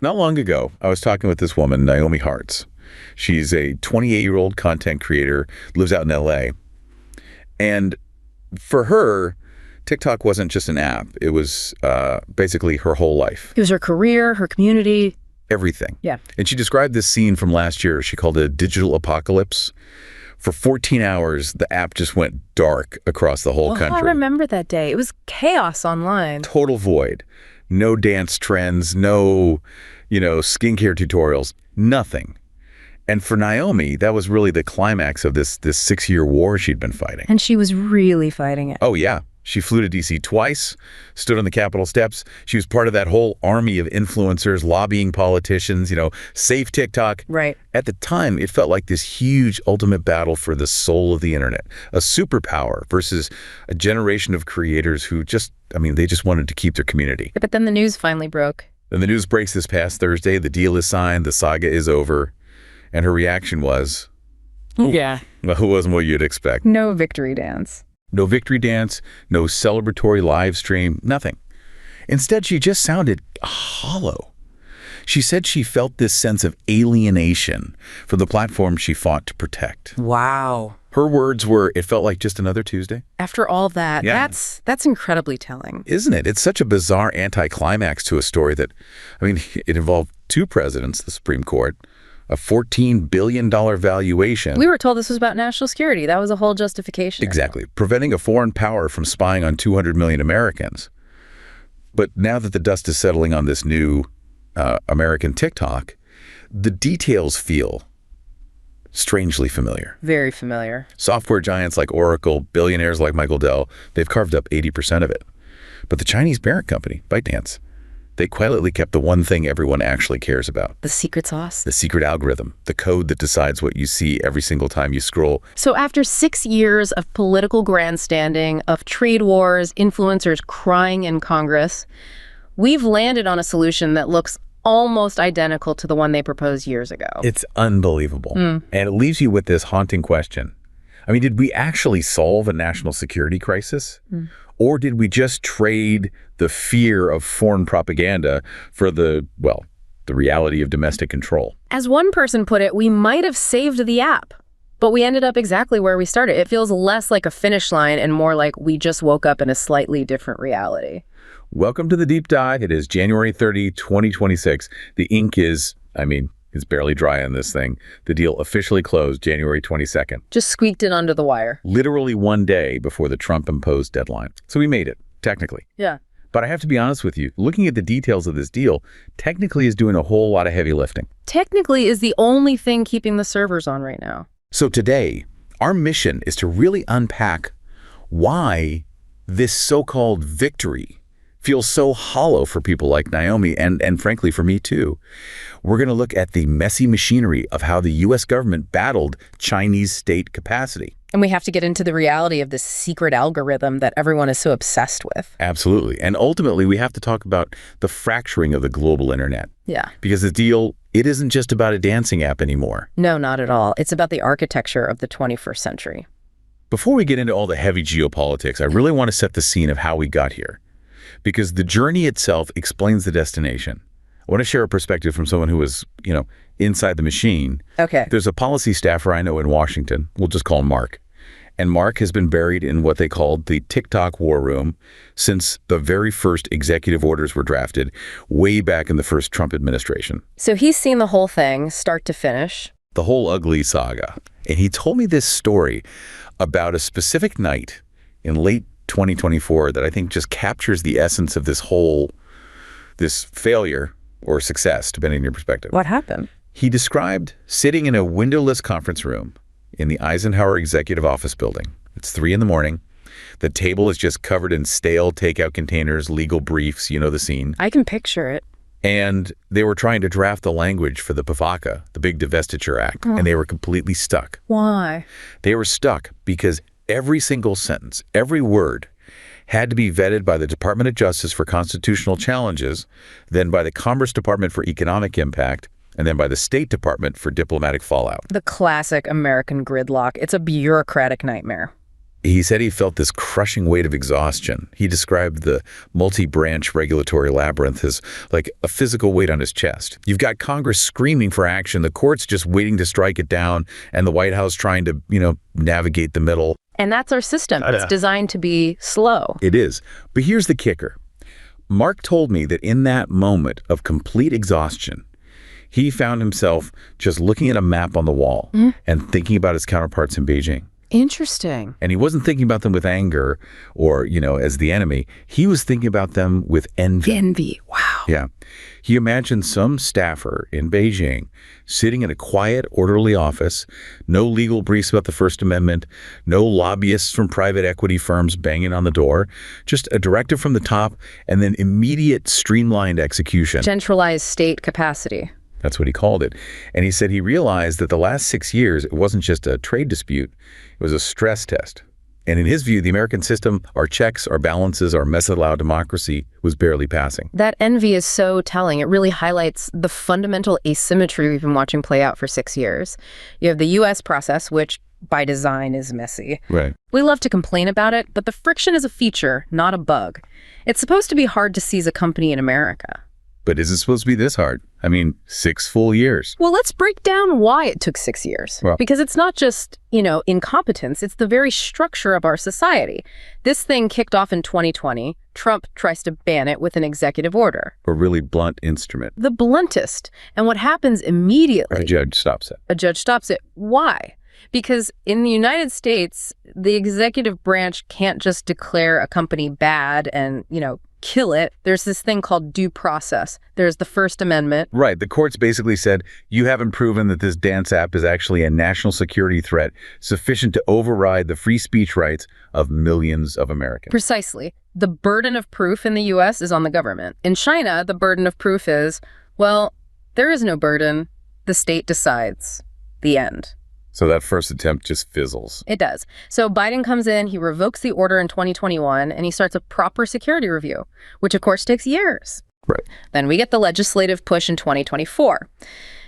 Not long ago, I was talking with this woman, Naomi Hartz. She's a 28-year-old content creator, lives out in LA. And for her, TikTok wasn't just an app. It was basically her whole life. It was her career, her community. Everything. Yeah. And she described this scene from last year. She called it a digital apocalypse. For 14 hours, the app just went dark across the whole country. I remember that day. It was chaos online. Total void. No dance trends, no, skincare tutorials, nothing. And for Naomi, that was really the climax of this 6-year war she'd been fighting. And she was really fighting it. Oh, yeah. She flew to D.C. twice, stood on the Capitol steps. She was part of that whole army of influencers, lobbying politicians, save TikTok. Right. At the time, it felt like this huge ultimate battle for the soul of the internet, a superpower versus a generation of creators who they just wanted to keep their community. But then the news finally broke. Then the news breaks this past Thursday. The deal is signed. The saga is over. And her reaction was, yeah, well, it wasn't what you'd expect. No victory dance. No victory dance, no celebratory live stream, nothing. Instead, she just sounded hollow. She said she felt this sense of alienation from the platform she fought to protect. Wow. Her words were, it felt like just another Tuesday. After all that, Yeah. that's incredibly telling. Isn't it? It's such a bizarre anticlimax to a story that, it involved 2 presidents, the Supreme Court, a $14 billion valuation. We were told this was about national security. That was a whole justification. Exactly. Preventing a foreign power from spying on 200 million Americans. But now that the dust is settling on this new American TikTok, the details feel strangely familiar. Very familiar. Software giants like Oracle, billionaires like Michael Dell, they've carved up 80% of it. But the Chinese parent company, ByteDance, they quietly kept the one thing everyone actually cares about. The secret sauce. The secret algorithm, the code that decides what you see every single time you scroll. So after 6 years of political grandstanding, of trade wars, influencers crying in Congress, we've landed on a solution that looks almost identical to the one they proposed years ago. It's unbelievable. And it leaves you with this haunting question. Did we actually solve a national security crisis? Or did we just trade the fear of foreign propaganda for the reality of domestic control? As one person put it, we might have saved the app, but we ended up exactly where we started. It feels less like a finish line and more like we just woke up in a slightly different reality. Welcome to the deep dive. It is January 30, 2026. The ink is, it's barely dry on this thing. The deal officially closed January 22nd. Just squeaked it under the wire. Literally one day before the Trump-imposed deadline. So we made it, technically. Yeah. But I have to be honest with you, looking at the details of this deal, technically is doing a whole lot of heavy lifting. Technically is the only thing keeping the servers on right now. So today, our mission is to really unpack why this so-called victory feels so hollow for people like Naomi and frankly for me too. We're going to look at the messy machinery of how the U.S. government battled Chinese state capacity. And we have to get into the reality of this secret algorithm that everyone is so obsessed with. Absolutely. And ultimately, we have to talk about the fracturing of the global internet. Yeah. Because the deal, it isn't just about a dancing app anymore. No, not at all. It's about the architecture of the 21st century. Before we get into all the heavy geopolitics, I really want to set the scene of how we got here. Because the journey itself explains the destination. I want to share a perspective from someone who was, inside the machine. Okay. There's a policy staffer I know in Washington. We'll just call him Mark. And Mark has been buried in what they called the TikTok war room since the very first executive orders were drafted way back in the first Trump administration. So he's seen the whole thing, start to finish. The whole ugly saga. And he told me this story about a specific night in late 2024 that I think just captures the essence of this failure or success, depending on your perspective. What happened? He described sitting in a windowless conference room in the Eisenhower Executive Office building. It's 3 a.m. The table is just covered in stale takeout containers, legal briefs, the scene. I can picture it. And they were trying to draft the language for the PFACA, the Big Divestiture Act, and they were completely stuck. Why? They were stuck because every single sentence, every word, had to be vetted by the Department of Justice for constitutional challenges, then by the Commerce Department for economic impact, and then by the State Department for diplomatic fallout. The classic American gridlock. It's a bureaucratic nightmare. He said he felt this crushing weight of exhaustion. He described the multi-branch regulatory labyrinth as like a physical weight on his chest. You've got Congress screaming for action, the courts just waiting to strike it down, and the White House trying to, navigate the middle. And that's our system. It's designed to be slow. It is. But here's the kicker. Mark told me that in that moment of complete exhaustion, he found himself just looking at a map on the wall and thinking about his counterparts in Beijing. Interesting. And he wasn't thinking about them with anger or, as the enemy. He was thinking about them with envy. Envy. Wow. Yeah. He imagined some staffer in Beijing sitting in a quiet, orderly office, no legal briefs about the First Amendment, no lobbyists from private equity firms banging on the door, just a directive from the top and then immediate streamlined execution. Centralized state capacity. That's what he called it. And he said he realized that the last 6 years, it wasn't just a trade dispute, it was a stress test. And in his view, the American system, our checks, our balances, our mess-allowed democracy was barely passing. That envy is so telling. It really highlights the fundamental asymmetry we've been watching play out for 6 years. You have the U.S. process, which by design is messy. Right. We love to complain about it, but the friction is a feature, not a bug. It's supposed to be hard to seize a company in America. But is it supposed to be this hard? 6 full years. Well, let's break down why it took 6 years. Well, because it's not just, incompetence. It's the very structure of our society. This thing kicked off in 2020. Trump tries to ban it with an executive order. a really blunt instrument. The bluntest. And what happens immediately? A judge stops it. A judge stops it. Why? Because in the United States, the executive branch can't just declare a company bad and, kill it. There's this thing called due process. There's the First Amendment. Right. The courts basically said, you haven't proven that this dance app is actually a national security threat sufficient to override the free speech rights of millions of Americans. Precisely. The burden of proof in the U.S. is on the government. In China, the burden of proof is, well, there is no burden. The state decides. The end. So that first attempt just fizzles. It does. So Biden comes in, he revokes the order in 2021, and he starts a proper security review, which of course takes years. Right. Then we get the legislative push in 2024.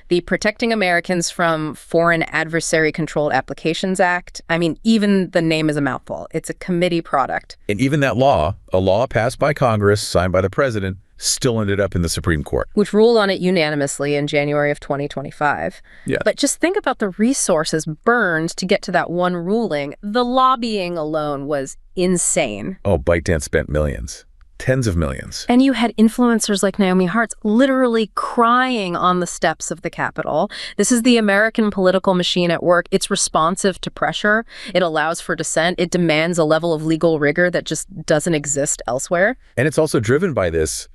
The Protecting Americans from Foreign Adversary-Controlled Applications Act. Even the name is a mouthful. It's a committee product. And even that law, a law passed by Congress, signed by the president, still ended up in the Supreme Court. Which ruled on it unanimously in January of 2025. Yeah. But just think about the resources burned to get to that one ruling. The lobbying alone was insane. Oh, ByteDance spent millions. Tens of millions. And you had influencers like Naomi Hartz literally crying on the steps of the Capitol. This is the American political machine at work. It's responsive to pressure. It allows for dissent. It demands a level of legal rigor that just doesn't exist elsewhere. And it's also driven by this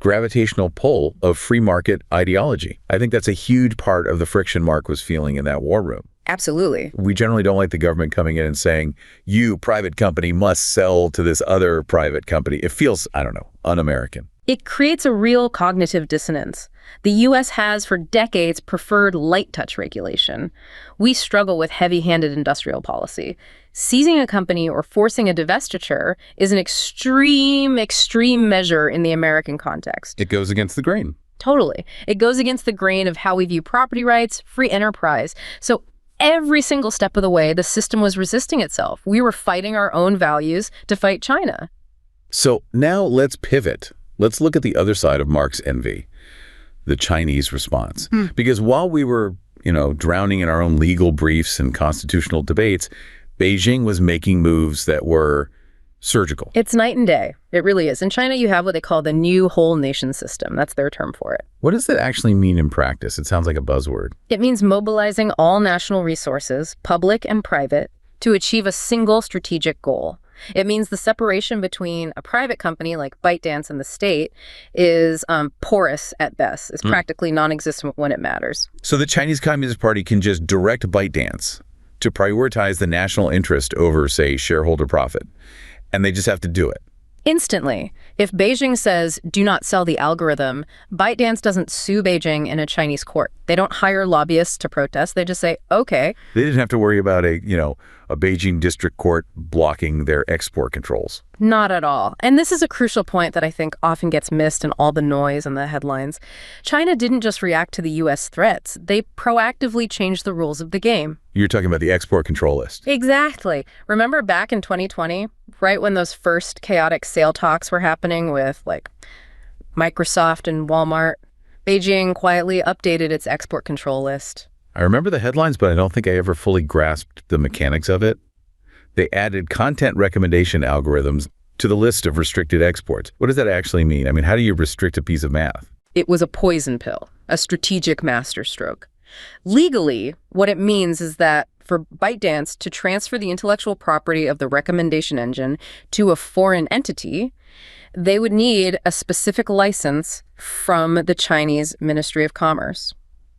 gravitational pull of free market ideology. I think that's a huge part of the friction Mark was feeling in that war room. Absolutely. We generally don't like the government coming in and saying, you, private company, must sell to this other private company. It feels, un-American. It creates a real cognitive dissonance. The U.S. has, for decades, preferred light touch regulation. We struggle with heavy-handed industrial policy. Seizing a company or forcing a divestiture is an extreme measure in the American context. It goes against the grain. Totally. It goes against the grain of how we view property rights, free enterprise. So every single step of the way, the system was resisting itself. We were fighting our own values to fight China. So now let's pivot. Let's look at the other side of Mark's envy, the Chinese response. Because while we were, drowning in our own legal briefs and constitutional debates, Beijing was making moves that were surgical. It's night and day. It really is. In China, you have what they call the new whole nation system. That's their term for it. What does that actually mean in practice? It sounds like a buzzword. It means mobilizing all national resources, public and private, to achieve a single strategic goal. It means the separation between a private company like ByteDance and the state is porous at best. It's practically non-existent when it matters. So the Chinese Communist Party can just direct ByteDance to prioritize the national interest over, say, shareholder profit. And they just have to do it. Instantly. If Beijing says, do not sell the algorithm, ByteDance doesn't sue Beijing in a Chinese court. They don't hire lobbyists to protest. They just say, okay. They didn't have to worry about a Beijing district court blocking their export controls. Not at all. And this is a crucial point that I think often gets missed in all the noise and the headlines. China didn't just react to the U.S. threats. They proactively changed the rules of the game. You're talking about the export control list. Exactly. Remember back in 2020, right when those first chaotic sale talks were happening with Microsoft and Walmart, Beijing quietly updated its export control list. I remember the headlines, but I don't think I ever fully grasped the mechanics of it. They added content recommendation algorithms to the list of restricted exports. What does that actually mean? I mean, how do you restrict a piece of math? It was a poison pill, a strategic masterstroke. Legally, what it means is that for ByteDance to transfer the intellectual property of the recommendation engine to a foreign entity, they would need a specific license from the Chinese Ministry of Commerce.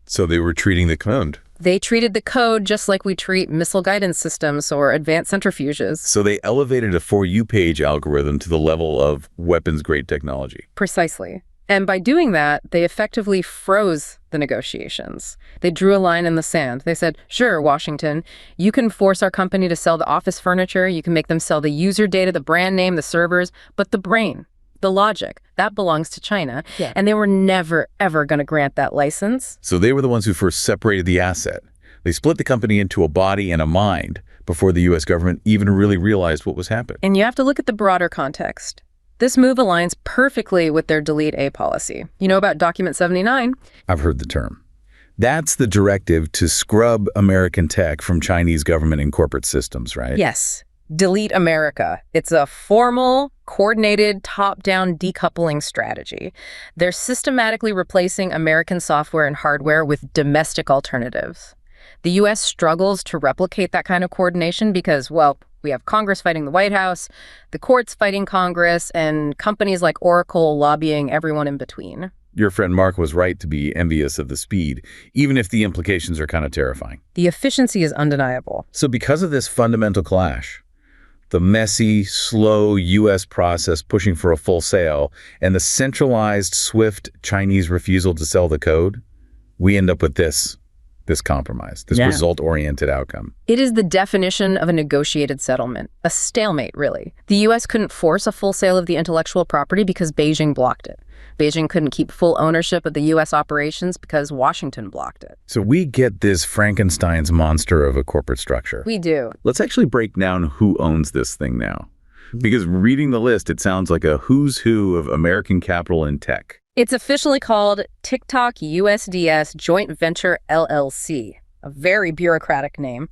So they were treating the code. They treated the code just like we treat missile guidance systems or advanced centrifuges. So they elevated a For You page algorithm to the level of weapons-grade technology. Precisely. And by doing that, they effectively froze the negotiations. They drew a line in the sand. They said, sure, Washington, you can force our company to sell the office furniture. You can make them sell the user data, the brand name, the servers, but the brain, the logic, that belongs to China. Yeah. And they were never, ever going to grant that license. So they were the ones who first separated the asset. They split the company into a body and a mind before the U.S. government even really realized what was happening. And you have to look at the broader context. This move aligns perfectly with their Delete A policy. You know about Document 79? I've heard the term. That's the directive to scrub American tech from Chinese government and corporate systems, right? Yes. Delete America. It's a formal, coordinated, top-down decoupling strategy. They're systematically replacing American software and hardware with domestic alternatives. The U.S. struggles to replicate that kind of coordination because, well, we have Congress fighting the White House, the courts fighting Congress, and companies like Oracle lobbying everyone in between. Your friend Mark was right to be envious of the speed, even if the implications are kind of terrifying. The efficiency is undeniable. So because of this fundamental clash, the messy, slow U.S. process pushing for a full sale, and the centralized, swift Chinese refusal to sell the code, we end up with this compromise, this result-oriented outcome. It is the definition of a negotiated settlement, a stalemate, really. The U.S. couldn't force a full sale of the intellectual property because Beijing blocked it. Beijing couldn't keep full ownership of the U.S. operations because Washington blocked it. So we get this Frankenstein's monster of a corporate structure. We do. Let's actually break down who owns this thing now. Because reading the list, it sounds like a who's who of American capital and tech. It's officially called TikTok USDS Joint Venture LLC, a very bureaucratic name.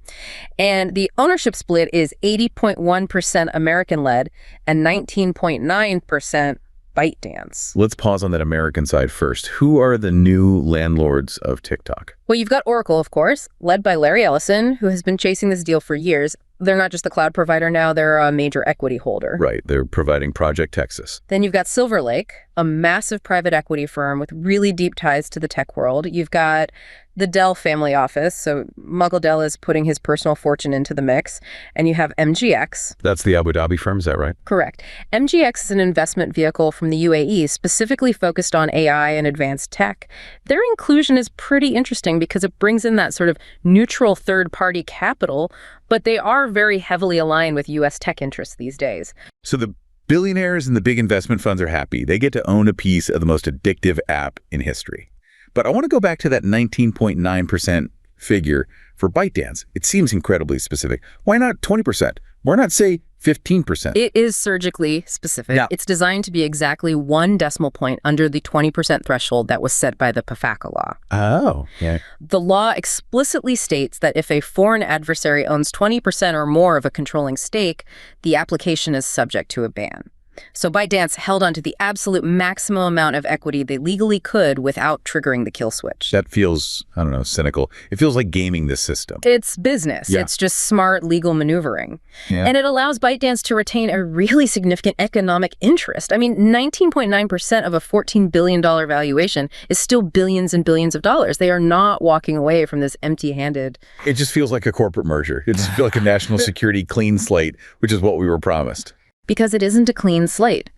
And the ownership split is 80.1% American-led and 19.9% ByteDance. Let's pause on that American side first. Who are the new landlords of TikTok? Well, you've got Oracle, of course, led by Larry Ellison, who has been chasing this deal for years. They're not just the cloud provider now, they're a major equity holder. Right, they're providing Project Texas. Then you've got Silver Lake, a massive private equity firm with really deep ties to the tech world. You've got the Dell family office, so Muggle Dell is putting his personal fortune into the mix. And you have MGX. That's the Abu Dhabi firm, is that right? Correct. MGX is an investment vehicle from the UAE specifically focused on AI and advanced tech. Their inclusion is pretty interesting because it brings in that sort of neutral third-party capital, but they are very heavily aligned with U.S. tech interests these days. So the billionaires and the big investment funds are happy. They get to own a piece of the most addictive app in history. But I want to go back to that 19.9% figure for ByteDance. It seems incredibly specific. Why not 20%? Why not say 15%? It is surgically specific. Yeah. It's designed to be exactly 1 decimal point under the 20% threshold that was set by the PFACA law. Oh, yeah. The law explicitly states that if a foreign adversary owns 20% or more of a controlling stake, the application is subject to a ban. So ByteDance held on to the absolute maximum amount of equity they legally could without triggering the kill switch. That feels, I don't know, cynical. It feels like gaming the system. It's business. Yeah. It's just smart legal maneuvering. Yeah. And it allows ByteDance to retain a really significant economic interest. I mean, 19.9% of a $14 billion valuation is still billions and billions of dollars. They are not walking away from this empty-handed. It just feels like a corporate merger. It just feels like a national security clean slate, which is what we were promised. Because it isn't a clean slate.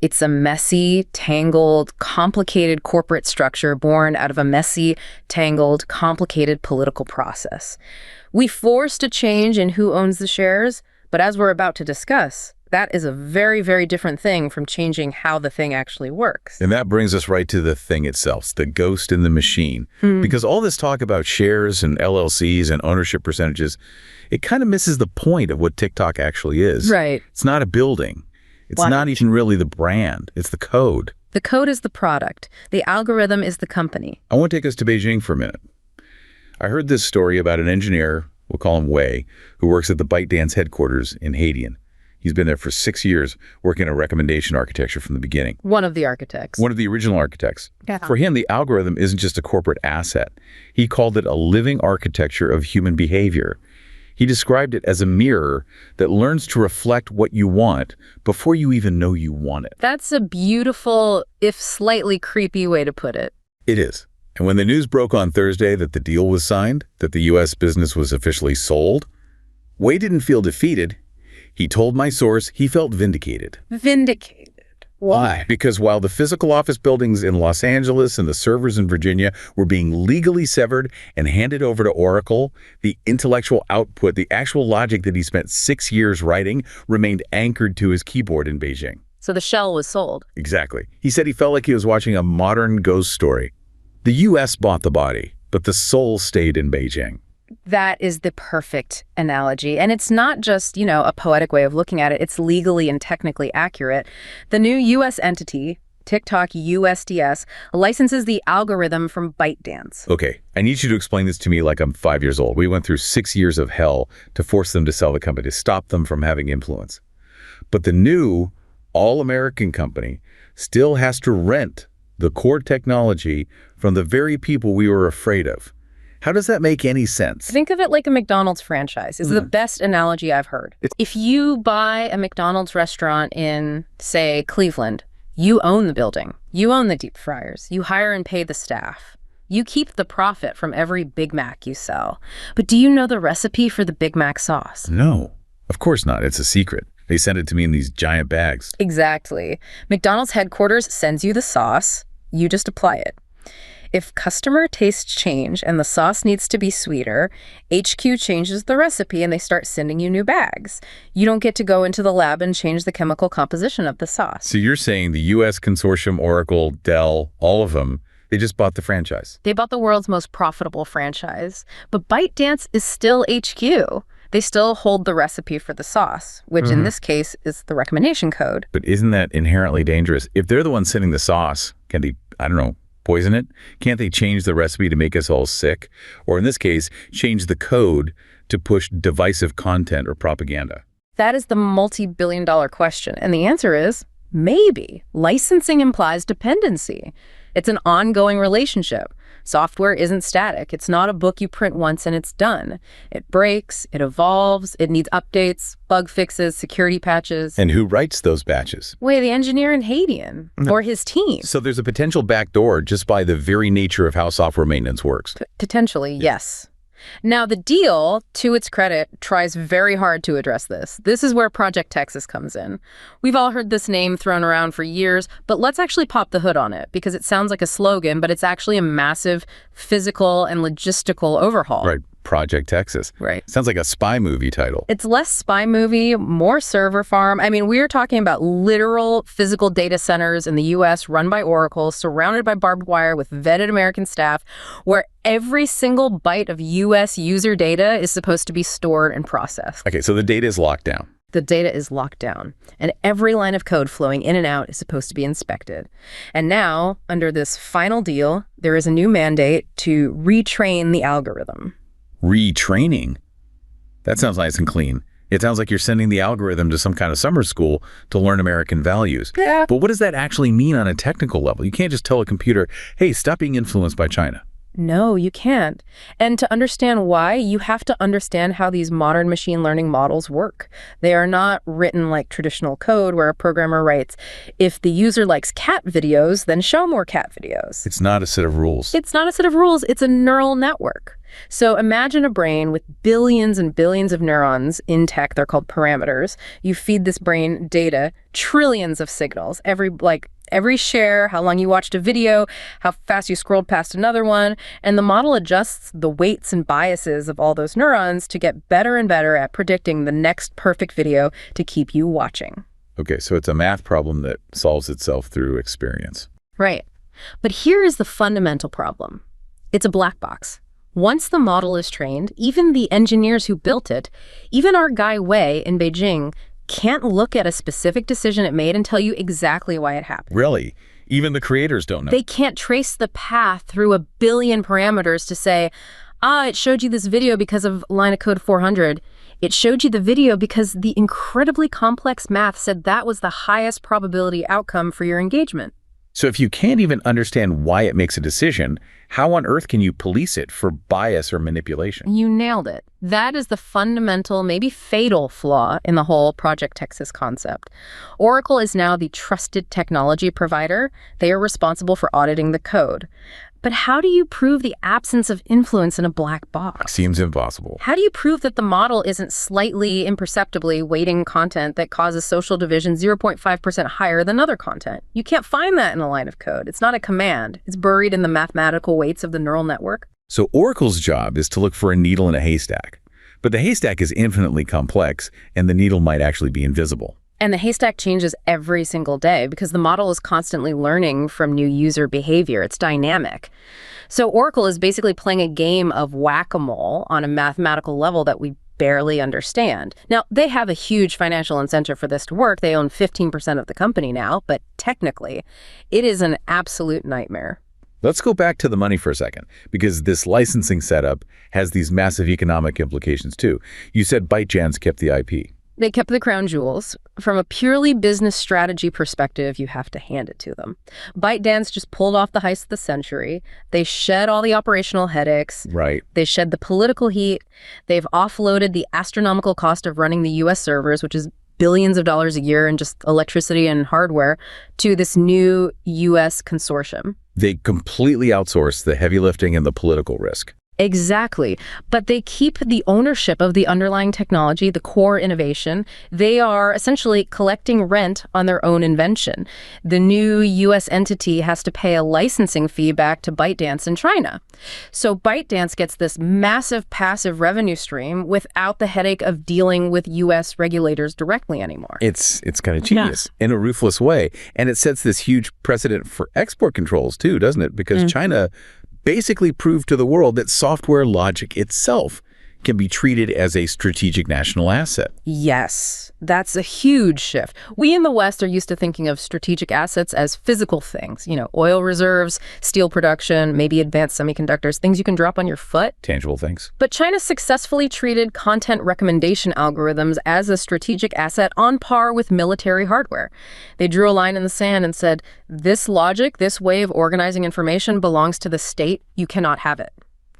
It's a messy, tangled, complicated corporate structure born out of a messy, tangled, complicated political process. We forced a change in who owns the shares, but as we're about to discuss, that is a very, very different thing from changing how the thing actually works. And that brings us right to the thing itself, the ghost in the machine. Because all this talk about shares and LLCs and ownership percentages, it kind of misses the point of what TikTok actually is. Right. It's not a building. It's not even really the brand. It's the code. The code is the product. The algorithm is the company. I want to take us to Beijing for a minute. I heard this story about an engineer, we'll call him Wei, who works at the ByteDance headquarters in Haidian. He's been there for 6 years, working on recommendation architecture from the beginning. One of the architects. One of the original architects. Yeah. For him, the algorithm isn't just a corporate asset. He called it a living architecture of human behavior. He described it as a mirror that learns to reflect what you want before you even know you want it. That's a beautiful, if slightly creepy way to put it. It is. And when the news broke on Thursday that the deal was signed, that the U.S. business was officially sold, Wei didn't feel defeated. He told my source he felt vindicated. Vindicated. Why? Because while the physical office buildings in Los Angeles and the servers in Virginia were being legally severed and handed over to Oracle, the intellectual output, the actual logic that he spent 6 years writing, remained anchored to his keyboard in Beijing. So the shell was sold. Exactly. He said he felt like he was watching a modern ghost story. The U.S. bought the body, but the soul stayed in Beijing. That is the perfect analogy. And it's not just, a poetic way of looking at it. It's legally and technically accurate. The new U.S. entity, TikTok USDS, licenses the algorithm from ByteDance. Okay, I need you to explain this to me like I'm 5 years old. We went through 6 years of hell to force them to sell the company, to stop them from having influence. But the new all-American company still has to rent the core technology from the very people we were afraid of. How does that make any sense? Think of it like a McDonald's franchise. It's the best analogy I've heard. If you buy a McDonald's restaurant in, say, Cleveland, you own the building. You own the deep fryers. You hire and pay the staff. You keep the profit from every Big Mac you sell. But do you know the recipe for the Big Mac sauce? No, of course not. It's a secret. They send it to me in these giant bags. Exactly. McDonald's headquarters sends you the sauce. You just apply it. If customer tastes change and the sauce needs to be sweeter, HQ changes the recipe and they start sending you new bags. You don't get to go into the lab and change the chemical composition of the sauce. So you're saying the U.S. consortium, Oracle, Dell, all of them, they just bought the franchise. They bought the world's most profitable franchise. But ByteDance is still HQ. They still hold the recipe for the sauce, which in this case is the recommendation code. But isn't that inherently dangerous? If they're the ones sending the sauce, can they, poison it? Can't they change the recipe to make us all sick? Or in this case, change the code to push divisive content or propaganda? That is the multi-billion-dollar question. And the answer is maybe. Licensing implies dependency. It's an ongoing relationship. Software isn't static. It's not a book you print once and it's done. It breaks, it evolves, it needs updates, bug fixes, security patches. And who writes those batches? Wait, the engineer in Haidian or his team. So there's a potential backdoor just by the very nature of how software maintenance works. Potentially, yes. Now, the deal, to its credit, tries very hard to address this. This is where Project Texas comes in. We've all heard this name thrown around for years, but let's actually pop the hood on it, because it sounds like a slogan, but it's actually a massive physical and logistical overhaul. Right. Project Texas. Right. Sounds like a spy movie title. It's less spy movie, more server farm. I mean, we're talking about literal physical data centers in the U.S. run by Oracle, surrounded by barbed wire with vetted American staff, where every single byte of U.S. user data is supposed to be stored and processed. Okay, so the data is locked down. The data is locked down, and every line of code flowing in and out is supposed to be inspected. And now, under this final deal, there is a new mandate to retrain the algorithm. Retraining? That sounds nice and clean. It sounds like you're sending the algorithm to some kind of summer school to learn American values. Yeah. But what does that actually mean on a technical level? You can't just tell a computer, hey, stop being influenced by China. No, you can't. And to understand why, you have to understand how these modern machine learning models work. They are not written like traditional code where a programmer writes, if the user likes cat videos, then show more cat videos. It's not a set of rules. It's not a set of rules. It's a neural network. So imagine a brain with billions and billions of neurons in tech. They're called parameters. You feed this brain data, trillions of signals, every share, how long you watched a video, how fast you scrolled past another one, and the model adjusts the weights and biases of all those neurons to get better and better at predicting the next perfect video to keep you watching. Okay, so it's a math problem that solves itself through experience. Right. But here is the fundamental problem. It's a black box. Once the model is trained, even the engineers who built it, even our guy Wei in Beijing, can't look at a specific decision it made and tell you exactly why it happened. Really? Even the creators don't know? They can't trace the path through a billion parameters to say, it showed you this video because of line of code 400. It showed you the video because the incredibly complex math said that was the highest probability outcome for your engagement. So if you can't even understand why it makes a decision, how on earth can you police it for bias or manipulation? You nailed it. That is the fundamental, maybe fatal flaw in the whole Project Texas concept. Oracle is now the trusted technology provider. They are responsible for auditing the code. But how do you prove the absence of influence in a black box? Seems impossible. How do you prove that the model isn't slightly, imperceptibly weighting content that causes social division 0.5% higher than other content? You can't find that in a line of code. It's not a command. It's buried in the mathematical weights of the neural network. So Oracle's job is to look for a needle in a haystack. But the haystack is infinitely complex, and the needle might actually be invisible. And the haystack changes every single day because the model is constantly learning from new user behavior. It's dynamic. So Oracle is basically playing a game of whack-a-mole on a mathematical level that we barely understand. Now, they have a huge financial incentive for this to work. They own 15% of the company now, but technically, it is an absolute nightmare. Let's go back to the money for a second, because this licensing setup has these massive economic implications too. You said ByteDance kept the IP. They kept the crown jewels. From a purely business strategy perspective, you have to hand it to them. ByteDance just pulled off the heist of the century. They shed all the operational headaches. Right. They shed the political heat. They've offloaded the astronomical cost of running the U.S. servers, which is billions of dollars a year in just electricity and hardware, to this new U.S. consortium. They completely outsourced the heavy lifting and the political risk. Exactly. But they keep the ownership of the underlying technology, the core innovation. They are essentially collecting rent on their own invention. The new U.S. entity has to pay a licensing fee back to ByteDance in China. So ByteDance gets this massive passive revenue stream without the headache of dealing with U.S. regulators directly anymore. It's kind of genius in a ruthless way. And it sets this huge precedent for export controls too, doesn't it? Because China basically proved to the world that software logic itself can be treated as a strategic national asset. Yes, that's a huge shift. We in the West are used to thinking of strategic assets as physical things, oil reserves, steel production, maybe advanced semiconductors, things you can drop on your foot. Tangible things. But China successfully treated content recommendation algorithms as a strategic asset on par with military hardware. They drew a line in the sand and said, this logic, this way of organizing information belongs to the state. You cannot have it.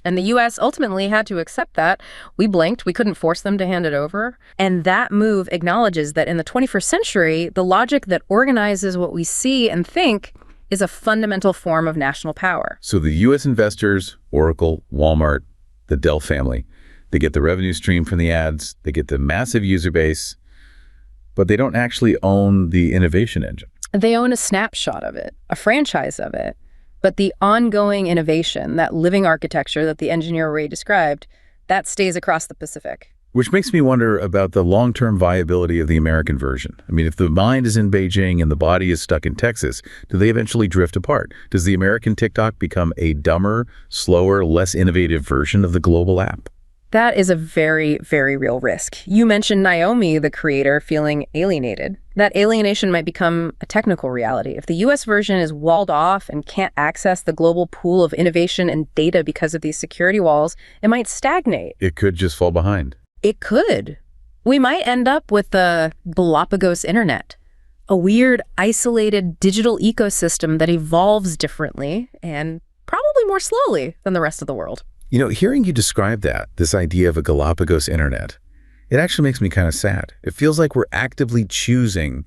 And the U.S. ultimately had to accept that. We blinked. We couldn't force them to hand it over. And that move acknowledges that in the 21st century, the logic that organizes what we see and think is a fundamental form of national power. So the U.S. investors, Oracle, Walmart, the Dell family, they get the revenue stream from the ads, they get the massive user base, but they don't actually own the innovation engine. They own a snapshot of it, a franchise of it. But the ongoing innovation, that living architecture that the engineer Ray described, that stays across the Pacific. Which makes me wonder about the long-term viability of the American version. I mean, if the mind is in Beijing and the body is stuck in Texas, do they eventually drift apart? Does the American TikTok become a dumber, slower, less innovative version of the global app? That is a very, very real risk. You mentioned Naomi, the creator, feeling alienated. That alienation might become a technical reality. If the U.S. version is walled off and can't access the global pool of innovation and data because of these security walls, it might stagnate. It could just fall behind. It could. We might end up with the Galapagos internet, a weird, isolated digital ecosystem that evolves differently and probably more slowly than the rest of the world. Hearing you describe that, this idea of a Galapagos internet, it actually makes me kind of sad. It feels like we're actively choosing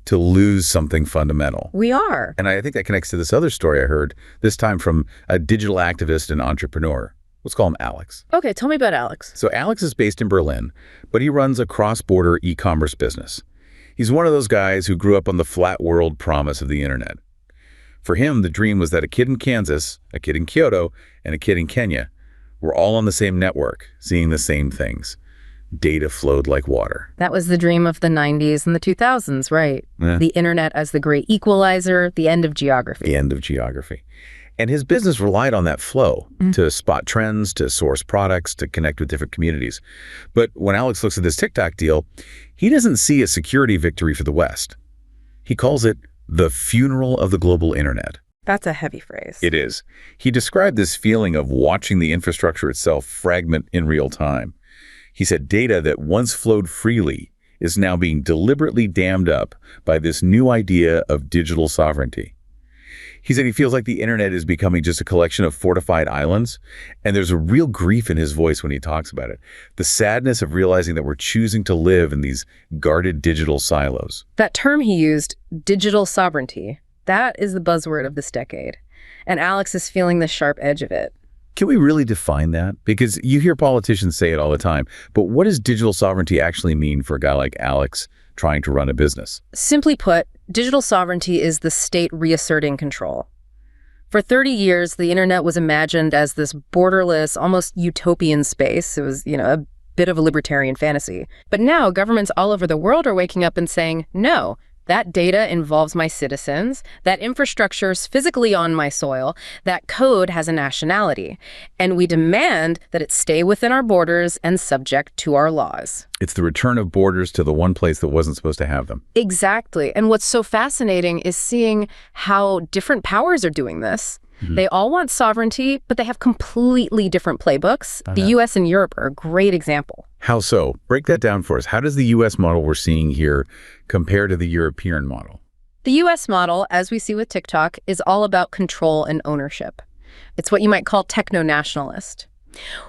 to lose something fundamental. We are. And I think that connects to this other story I heard, this time from a digital activist and entrepreneur. Let's call him Alex. Okay, tell me about Alex. So Alex is based in Berlin, but he runs a cross-border e-commerce business. He's one of those guys who grew up on the flat world promise of the internet. For him, the dream was that a kid in Kansas, a kid in Kyoto, and a kid in Kenya were all on the same network, seeing the same things. Data flowed like water. That was the dream of the 90s and the 2000s, right? The internet as the great equalizer, the end of geography. The end of geography. And his business relied on that flow to spot trends, to source products, to connect with different communities. But when Alex looks at this TikTok deal, he doesn't see a security victory for the West. He calls it the funeral of the global internet. That's a heavy phrase. It is. He described this feeling of watching the infrastructure itself fragment in real time. He said data that once flowed freely is now being deliberately dammed up by this new idea of digital sovereignty. He said he feels like the internet is becoming just a collection of fortified islands, and there's a real grief in his voice when he talks about it. The sadness of realizing that we're choosing to live in these guarded digital silos. That term he used, digital sovereignty, that is the buzzword of this decade. And Alex is feeling the sharp edge of it. Can we really define that? Because you hear politicians say it all the time, but what does digital sovereignty actually mean for a guy like Alex trying to run a business? Simply put, digital sovereignty is the state reasserting control. For 30 years, the internet was imagined as this borderless, almost utopian space. It was, a bit of a libertarian fantasy. But now governments all over the world are waking up and saying, no, that data involves my citizens, that infrastructure's physically on my soil, that code has a nationality, and we demand that it stay within our borders and subject to our laws. It's the return of borders to the one place that wasn't supposed to have them. Exactly. And what's so fascinating is seeing how different powers are doing this. They all want sovereignty, but they have completely different playbooks. The U.S. and Europe are a great example. How so? Break that down for us. How does the U.S. model we're seeing here compare to the European model? The U.S. model, as we see with TikTok, is all about control and ownership. It's what you might call techno-nationalist.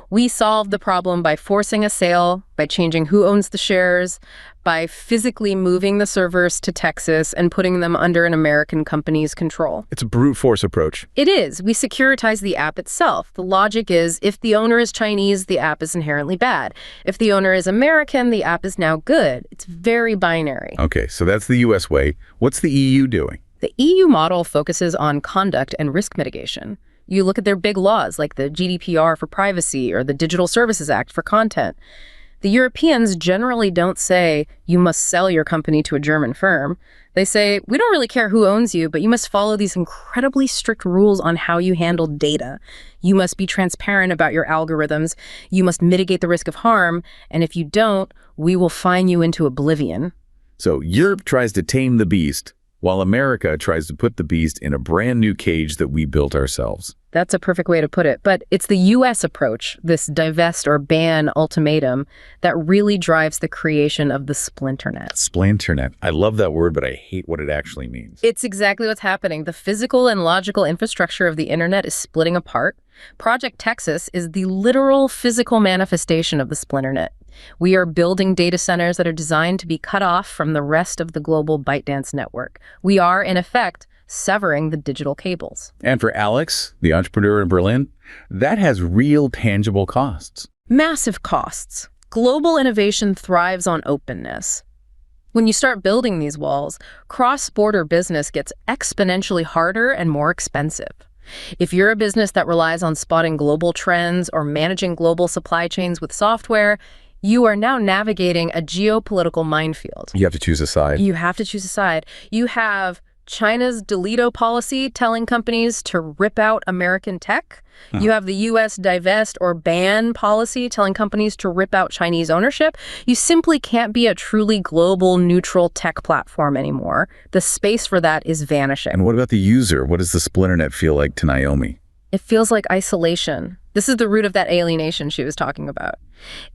We solve the problem by forcing a sale, by changing who owns the shares, by physically moving the servers to Texas and putting them under an American company's control. It's a brute force approach. It is. We securitize the app itself. The logic is if the owner is Chinese, the app is inherently bad. If the owner is American, the app is now good. It's very binary. Okay, so that's the U.S. way. What's the EU doing? The EU model focuses on conduct and risk mitigation. You look at their big laws like the GDPR for privacy or the Digital Services Act for content. The Europeans generally don't say, you must sell your company to a German firm. They say, we don't really care who owns you, but you must follow these incredibly strict rules on how you handle data. You must be transparent about your algorithms. You must mitigate the risk of harm. And if you don't, we will fine you into oblivion. So Europe tries to tame the beast, while America tries to put the beast in a brand new cage that we built ourselves. That's a perfect way to put it. But it's the U.S. approach, this divest or ban ultimatum, that really drives the creation of the splinternet. Splinternet. I love that word, but I hate what it actually means. It's exactly what's happening. The physical and logical infrastructure of the internet is splitting apart. Project Texas is the literal physical manifestation of the splinternet. We are building data centers that are designed to be cut off from the rest of the global ByteDance network. We are, in effect, severing the digital cables. And for Alex, the entrepreneur in Berlin, that has real tangible costs. Massive costs. Global innovation thrives on openness. When you start building these walls, cross-border business gets exponentially harder and more expensive. If you're a business that relies on spotting global trends or managing global supply chains with software, you are now navigating a geopolitical minefield. You have to choose a side. You have to choose a side. You have China's Deleto policy telling companies to rip out American tech. You have the U.S. divest or ban policy telling companies to rip out Chinese ownership. You simply can't be a truly global, neutral tech platform anymore. The space for that is vanishing. And what about the user? What does the splinternet feel like to Naomi? It feels like isolation. This is the root of that alienation she was talking about.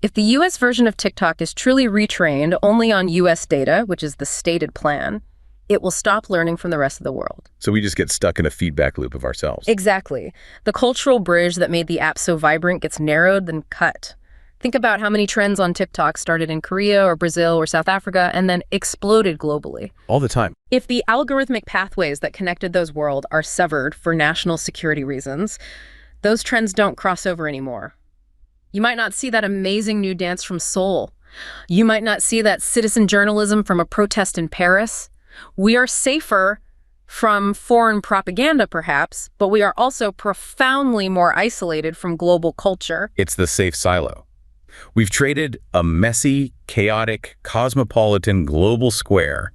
If the U.S. version of TikTok is truly retrained only on U.S. data, which is the stated plan, it will stop learning from the rest of the world. So we just get stuck in a feedback loop of ourselves. Exactly. The cultural bridge that made the app so vibrant gets narrowed, then cut. Think about how many trends on TikTok started in Korea or Brazil or South Africa and then exploded globally. All the time. If the algorithmic pathways that connected those worlds are severed for national security reasons, Those trends don't cross over anymore. You might not see that amazing new dance from Seoul. You might not see that citizen journalism from a protest in Paris. We are safer from foreign propaganda, perhaps, but we are also profoundly more isolated from global culture. It's the safe silo. We've traded a messy, chaotic, cosmopolitan global square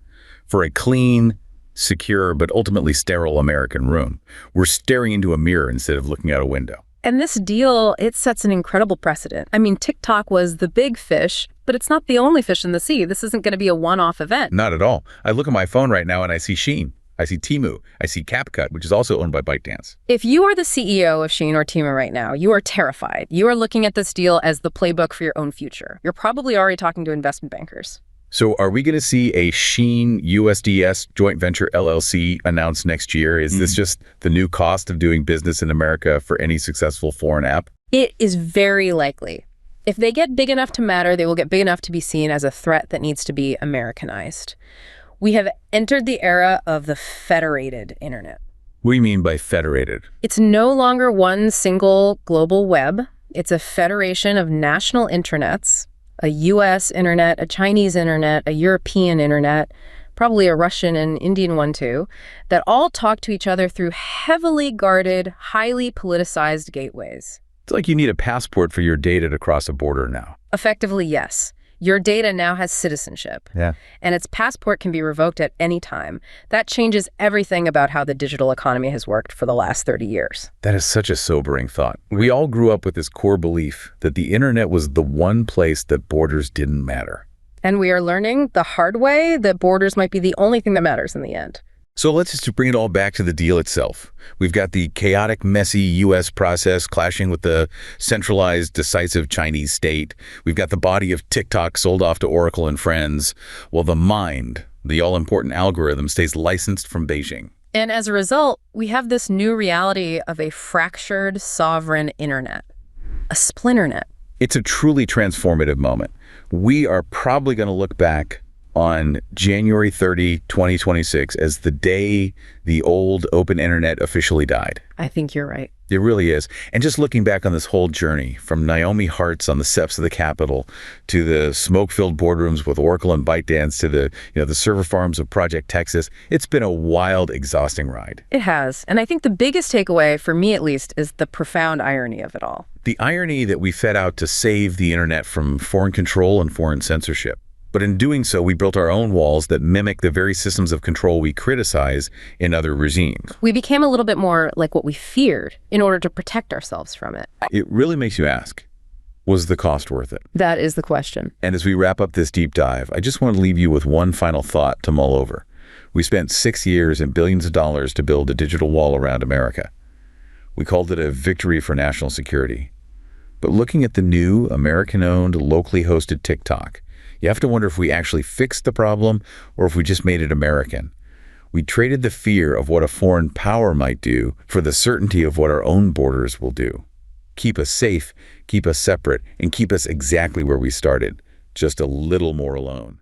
for a clean, secure, but ultimately sterile American room. We're staring into a mirror instead of looking out a window. And this deal, it sets an incredible precedent. I mean, TikTok was the big fish, but it's not the only fish in the sea. This isn't going to be a one-off event. Not at all. I look at my phone right now and I see Shein. I see Temu. I see CapCut, which is also owned by ByteDance. If you are the CEO of Shein or Temu right now, you are terrified. You are looking at this deal as the playbook for your own future. You're probably already talking to investment bankers. So are we going to see a Shein USDS joint venture LLC announced next year? Is this just the new cost of doing business in America for any successful foreign app? It is very likely. If they get big enough to matter, they will get big enough to be seen as a threat that needs to be Americanized. We have entered the era of the federated internet. What do you mean by federated? It's no longer one single global web. It's a federation of national intranets, a US internet, a Chinese internet, a European internet, probably a Russian and Indian one too, that all talk to each other through heavily guarded, highly politicized gateways. It's like you need a passport for your data to cross a border now. Effectively, yes. Your data now has citizenship. Yeah. And its passport can be revoked at any time. That changes everything about how the digital economy has worked for the last 30 years. That is such a sobering thought. We all grew up with this core belief that the internet was the one place that borders didn't matter. And we are learning the hard way that borders might be the only thing that matters in the end. So let's just bring it all back to the deal itself. We've got the chaotic, messy U.S. process clashing with the centralized, decisive Chinese state. We've got the body of TikTok sold off to Oracle and friends, while the mind, the all-important algorithm, stays licensed from Beijing. And as a result, we have this new reality of a fractured, sovereign internet, a splinternet. It's a truly transformative moment. We are probably going to look back on January 30, 2026 as the day the old open internet officially died. I think you're right. It really is. And just looking back on this whole journey, from Naomi Hart's on the steps of the Capitol to the smoke-filled boardrooms with Oracle and ByteDance to the server farms of Project Texas, it's been a wild, exhausting ride. It has. And I think the biggest takeaway, for me at least, is the profound irony of it all. The irony that we set out to save the internet from foreign control and foreign censorship. But in doing so, we built our own walls that mimic the very systems of control we criticize in other regimes. We became a little bit more like what we feared in order to protect ourselves from it. It really makes you ask, was the cost worth it? That is the question. And as we wrap up this deep dive, I just want to leave you with one final thought to mull over. We spent 6 years and billions of dollars to build a digital wall around America. We called it a victory for national security. But looking at the new American-owned, locally hosted TikTok, you have to wonder if we actually fixed the problem or if we just made it American. We traded the fear of what a foreign power might do for the certainty of what our own borders will do. Keep us safe, keep us separate, and keep us exactly where we started, just a little more alone.